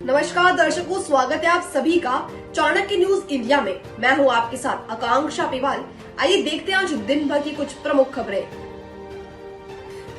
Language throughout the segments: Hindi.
नमस्कार दर्शकों, स्वागत है आप सभी का चाणक्य न्यूज इंडिया में। मैं हूं आपके साथ आकांक्षा पिवाल। आइए देखते हैं आज दिन भर की कुछ प्रमुख खबरें।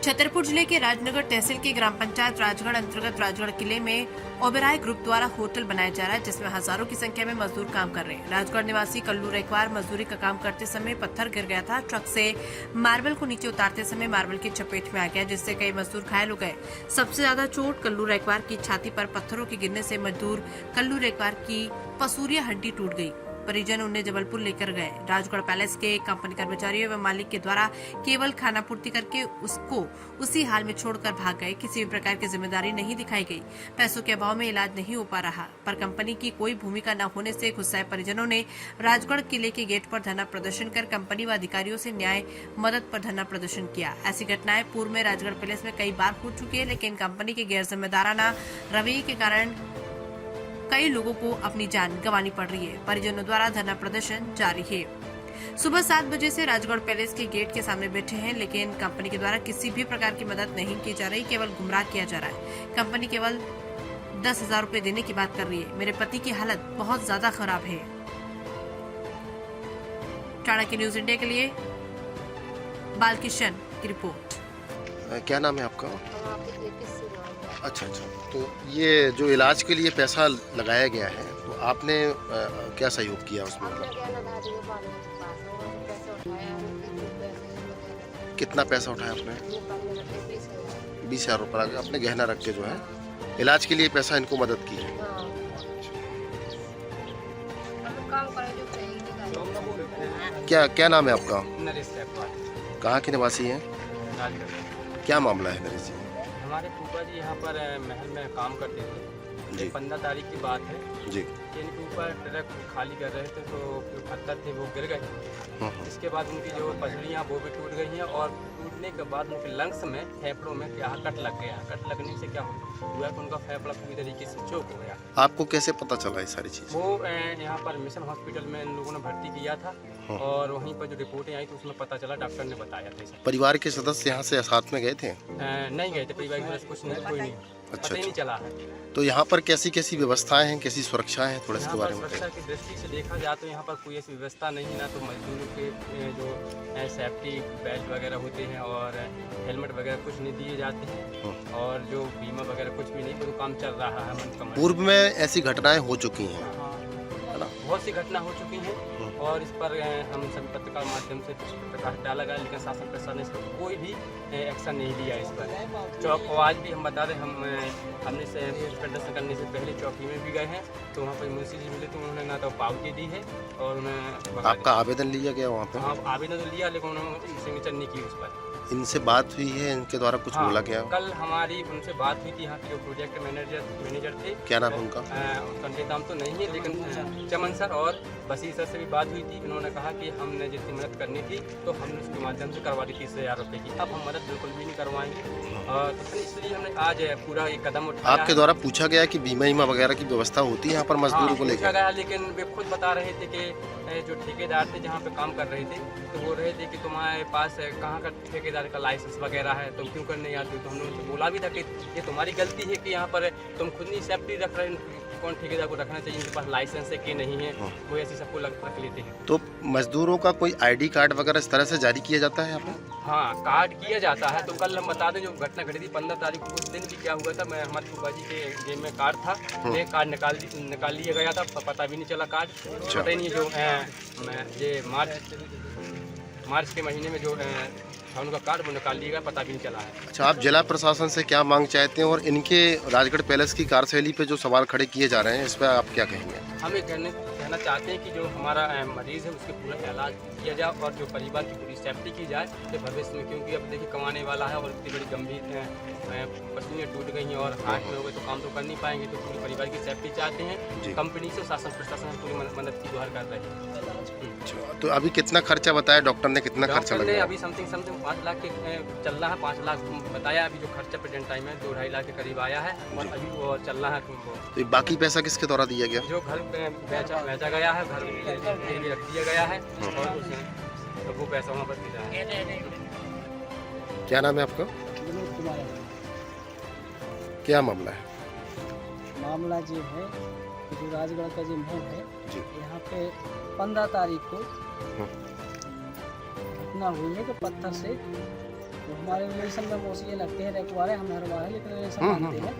छतरपुर जिले के राजनगर तहसील की ग्राम पंचायत राजगढ़ अंतर्गत राजगढ़ किले में ओबेराय ग्रुप द्वारा होटल बनाया जा रहा है, जिसमें हजारों की संख्या में मजदूर काम कर रहे हैं। राजगढ़ निवासी कल्लू रेखवार मजदूरी का काम करते समय पत्थर गिर गया था। ट्रक से मार्बल को नीचे उतारते समय मार्बल की चपेट में आ गया, जिससे कई मजदूर घायल हो गए। सबसे ज्यादा चोट कल्लू रेखवार की छाती पर पत्थरों के गिरने से मजदूर कल्लू रेखवार की पसूरिया हड्डी टूट गई। परिजन उन्हें जबलपुर लेकर गए। राजगढ़ पैलेस के कंपनी कर्मचारियों एवं मालिक के द्वारा केवल खाना पूर्ति करके उसको उसी हाल में छोड़कर भाग गए। किसी भी प्रकार की जिम्मेदारी नहीं दिखाई गई। पैसों के अभाव में इलाज नहीं हो पा रहा, पर कंपनी की कोई भूमिका न होने से गुस्साए परिजनों ने राजगढ़ किले के गेट पर धरना प्रदर्शन कर कंपनी व अधिकारियों से न्याय मदद पर धरना प्रदर्शन किया। ऐसी घटनाएं पूर्व में राजगढ़ पैलेस में कई बार हो चुकी है, लेकिन कंपनी के गैर जिम्मेदाराना रवैये के कारण कई लोगों को अपनी जान गंवानी पड़ रही है। परिजनों द्वारा धरना प्रदर्शन जारी है। सुबह 7 बजे से राजगढ़ पैलेस के गेट के सामने बैठे हैं, लेकिन कंपनी के द्वारा किसी भी प्रकार की मदद नहीं की जा रही, केवल गुमराह किया जा रहा है। कंपनी केवल 10,000 रुपए देने की बात कर रही है। मेरे पति की हालत बहुत ज्यादा खराब है। चाणक्य न्यूज इंडिया के लिए बालकिशन की रिपोर्ट। क्या नाम है आपका? अच्छा, तो ये जो इलाज के लिए पैसा लगाया गया है, तो आपने क्या सहयोग किया उसमें? कितना पैसा उठाया आपने? 20,000 रुपये अपने गहना रख के जो है इलाज के लिए पैसा इनको मदद की है। क्या नाम है आपका? कहाँ के निवासी हैं? क्या मामला है नरेश जी? हमारे फूफा जी यहाँ पर महल में काम करते थे। 15 तारीख की बात है जी। इनके ऊपर ट्रक खाली कर रहे थे, तो जो पत्थर थे वो गिर गए। इसके बाद उनकी जो पसलियाँ वो भी टूट गई हैं, और टूटने के बाद उनके लंग्स में, फेफड़ों में क्या कट लग गया। कट लगने से क्या हुआ कि उनका फेफड़ा पूरी तरीके से चोक हो गया। आपको कैसे पता चला ये सारी चीज़? वो यहाँ पर मिशन हॉस्पिटल में इन लोगों ने भर्ती किया था, और वहीं पर जो रिपोर्टें आई तो उसमें पता चला, डॉक्टर ने बताया था। परिवार के सदस्य यहाँ से साथ में गए थे? नहीं गए थे, परिवार के सदस्य कुछ नहीं, कोई नहीं। अच्छा, नहीं चला है। तो यहाँ पर कैसी कैसी व्यवस्थाएं हैं, कैसी सुरक्षा है, थोड़ा इसके बारे में? सुरक्षा की दृष्टि से देखा जाए तो यहाँ पर कोई ऐसी व्यवस्था नहीं है। ना तो मजदूरों के जो सेफ्टी बेल्ट वगैरह होते हैं और हेलमेट वगैरह कुछ नहीं दिए जाते हैं, और जो बीमा वगैरह कुछ भी नहीं, तो काम चल रहा है। पूर्व में ऐसी घटनाएं हो चुकी हैं, है ना? बहुत सी घटना हो चुकी हैं, और इस पर हम सभी पत्रकार माध्यम से प्रकाश डाला गया, लेकिन शासन प्रशासन ने इस पर कोई भी एक्शन नहीं लिया। इस पर चौक आज भी हम बता रहे, हमने से प्रदर्शन करने से पहले चौकी में भी गए हैं, तो वहाँ पर मुंशी जी मिले, तो उन्होंने ना तो पावती दी है, और उन्हें आपका आवेदन लिया गया वहाँ पर? हाँ, आवेदन तो लिया, लेकिन उन्होंने सिग्नेचर नहीं की उस पर। इनसे बात हुई है, इनके द्वारा कुछ बोला गया? कल हमारी उनसे बात हुई थी, यहाँ के जो प्रोजेक्ट मैनेजर थे। क्या नाम है उनका? उनका नाम तो नहीं है, लेकिन चमन सर और बशीर सर से भी बात हुई थी। उन्होंने कहा कि हमने जितनी मदद करनी थी तो हमने उसके माध्यम से करवा दी 30,000 रुपये की। अब हम मदद बिल्कुल भी नहीं करवाएंगे, तो इसलिए हमने आज पूरा एक कदम उठाया। आपके द्वारा पूछा गया कि बीमा वगैरह की व्यवस्था होती है यहाँ पर मजदूरों को लेकर? गया, लेकिन वे खुद बता रहे थे कि जो ठेकेदार थे जहाँ पे काम कर रहे थे, तो बोल रहे थे कि तुम्हारे पास कहाँ का ठेकेदार का लाइसेंस वगैरह है, तुम क्यों करने आते हो? तो हमने उनसे बोला भी था कि ये तुम्हारी गलती है कि यहाँ पर तुम खुद नहीं सेफ्टी रख रहे हो। कौन ठेकेदार को रखना चाहिए, इनके पास लाइसेंस है कि नहीं है, वो ऐसी सबको रख लेते हैं। तो मजदूरों का कोई ID कार्ड वगैरह इस तरह से जारी किया जाता है यहाँ पर? हाँ, कार्ड किया जाता है। तो कल हम बता दें, जो घटना घटी थी 15 तारीख को, उस दिन भी क्या हुआ था, मैं हमारे फूफा जी के जेब में कार्ड था, ये कार्ड निकाल लिया गया था, पता भी नहीं चला कार्ड। पता ही नहीं, जो ये मार्च के महीने में जो उनका कार्ड वो निकाल लिया गया, पता भी नहीं चला है। अच्छा, आप जिला प्रशासन से क्या मांग चाहते हैं, और इनके राजगढ़ पैलेस की कार्यशैली पे जो सवाल खड़े किए जा रहे हैं, इस पर आप क्या कहेंगे? हम ये कहना चाहते हैं कि जो हमारा मरीज़ है उसके पूरा इलाज किया जाए, और जो परिवार की पूरी सेफ्टी की जाए तो भविष्य में, क्योंकि अब देखिए कमाने वाला है, और इतनी बड़ी गंभीर पसलियाँ टूट गई हैं और हार्ट में हो गए, तो काम तो कर नहीं पाएंगे। तो पूरे परिवार की सेफ्टी चाहते हैं। कंपनी से शासन प्रशासन पूरी मदद की गुहार कर रहे हैं। तो अभी कितना खर्चा बताया डॉक्टर ने? कितना खर्चा लगा? अभी समथिंग 5 लाख के चल रहा है। 5 लाख बताया। अभी जो खर्चा प्रेजेंट टाइम है 2-2.5 लाख के करीब आया है, और अभी वो चल रहा है। तो बाकी पैसा किसके द्वारा दिया गया? जो घर बेचा गया है, घर भी रख दिया गया है, और तो वो पैसा वहाँ पर दिया है। क्या नाम है आपका? क्या मामला है? मामला जो है जो राजगढ़ का जो महल है जी। यहाँ पे 15 तारीख को घटना हुई है कि पत्थर से तो हमारे रिलेशन में मोस्टली लगते हैं रखवारे हम हरवारे लेकिन रिलेशन मानते हैं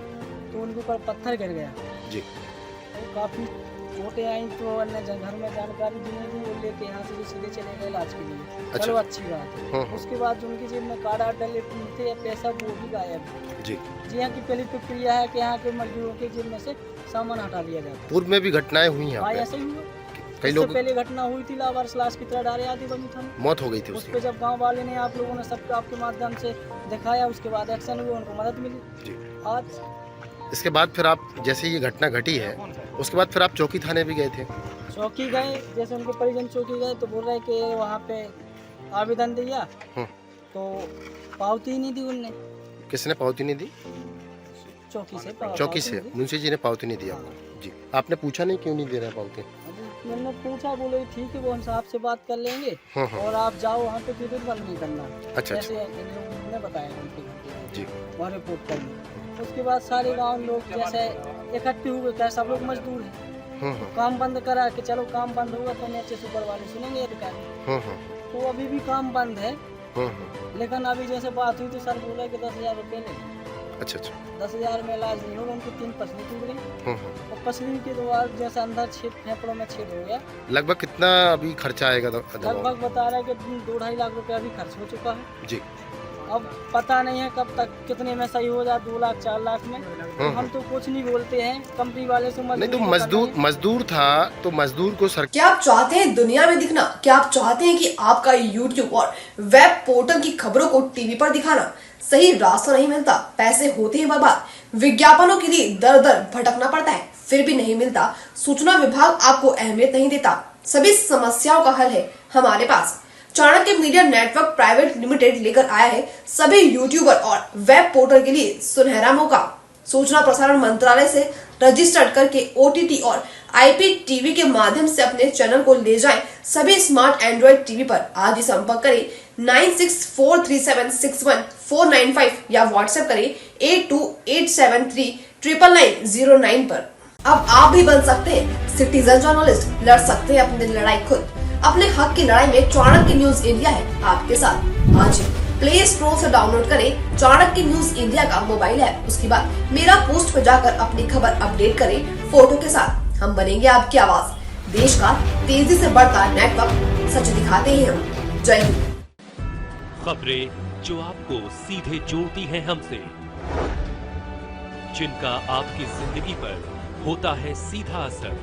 तो उनके ऊपर पत्थर गिर गया जी। तो काफ़ी चोटें आई तो अन्य घर में जानकारी दी नहीं थी वो लेके यहाँ से सीधे चले गए इलाज के लिए। अच्छा। चलो अच्छी बात है। उसके बाद जो उनकी जेब में कार्ड डले थे या पैसा वो भी गायब है। जी। जी यहाँ की पहली प्रक्रिया है कि यहाँ के मजदूरों के जेब में से सामान हटा लिया जाता है। पूर्व में भी घटनाएं हुई हैं हाँ यहाँ ऐसे ही हुआ। कई इससे लोग पहले घटना हुई थी लावारिस लाश की तरह डाले आदि बनी था मौत हो गई थी उस उसकी। पे जब गांव वाले ने आप लोगों ने सबको आपके माध्यम से दिखाया उसके बाद एक्शन हुआ उनको मदद मिली। जी। आज इसके बाद फिर आप जैसे ये घटना घटी है उसके बाद फिर आप चौकी थाने भी गए थे। चौकी गए जैसे उनके परिजन चौकी गए तो बोल रहे कि वहाँ पे आवेदन दिया तो पावती नहीं दी उनने। किसने पावती नहीं दी? चौकी से चौकी से मुंशी जी ने पावती नहीं दी आपको? जी। आपने पूछा नहीं क्यों नहीं दे रहा पावती? मैंने पूछा बोले ठीक है वो हम साहब से बात कर लेंगे और आप जाओ वहाँ पे विद्युत बंद नहीं करना। अच्छा। जैसे इन लोगों ने बताया उनके घर पे जी। वहाँ रिपोर्ट करनी। उसके बाद सारे गांव लोग जैसे इकट्ठे हुए क्या सब लोग मजदूर हैं काम बंद करा कि चलो काम बंद होगा तो नीचे सुपर वाले सुनेंगे अधिकारी। तो अभी भी काम बंद है लेकिन अभी जैसे बात हुई तो सर बोला कि 10,000 रुपये ले। अच्छा। 10,000 में इलाज नहीं होगा उनकी 3 पसली टूट गई और पसली के द्वारा जैसे अंदर छेद फेफड़ों में छेद हो गया। लगभग कितना अभी खर्चा आएगा? लगभग बता रहा है कि 2-2.5 लाख रुपए अभी खर्च हो चुका है। जी। अब पता नहीं है कब तक कितने में सही हो जाए 2 लाख 4 लाख में। तो हम तो कुछ नहीं बोलते हैं कंपनी वाले से नहीं तो मजदूर था तो मजदूर को सर। क्या आप चाहते हैं दुनिया में दिखना? क्या आप चाहते हैं कि आपका YouTube और वेब पोर्टल की खबरों को टीवी पर दिखाना? सही रास्ता नहीं मिलता, पैसे होते हैं बर्बाद, विज्ञापनों के लिए दर दर भटकना पड़ता है, फिर भी नहीं मिलता, सूचना विभाग आपको अहमियत नहीं देता। सभी समस्याओं का हल है हमारे पास। Chanakya media network private limited लेकर आया है सभी यूट्यूबर और वेब पोर्टल के लिए सुनहरा मौका। सूचना प्रसारण मंत्रालय से रजिस्टर्ड करके OTT और IPTV के माध्यम से अपने चैनल को ले जाएं सभी स्मार्ट एंड्रॉइड टीवी पर। आज ही संपर्क करें 9643761495 या व्हाट्सएप करें 8287399909 पर। अब आप भी बन सकते हैं सिटीजन जर्नलिस्ट, लड़ सकते हैं अपनी लड़ाई खुद। अपने हक की लड़ाई में चाणक्य न्यूज इंडिया है आपके साथ। आज प्ले स्टोर से डाउनलोड करें चाणक्य न्यूज इंडिया का मोबाइल ऐप। उसके बाद मेरा पोस्ट पर जाकर अपनी खबर अपडेट करें फोटो के साथ। हम बनेंगे आपकी आवाज। देश का तेजी से बढ़ता नेटवर्क, सच दिखाते हैं हम। जय हिंद। खबरें जो आपको सीधे जोड़ती हैं हमसे, जिनका आपकी जिंदगी पर होता है सीधा असर,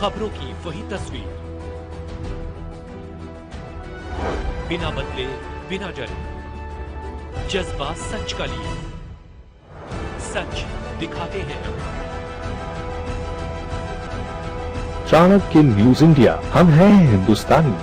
खबरों की वही तस्वीर, बिना बदले बिना डरे, जज्बा सच का लिए, सच दिखाते हैं। चाणक्य न्यूज इंडिया, हम हैं हिंदुस्तानी।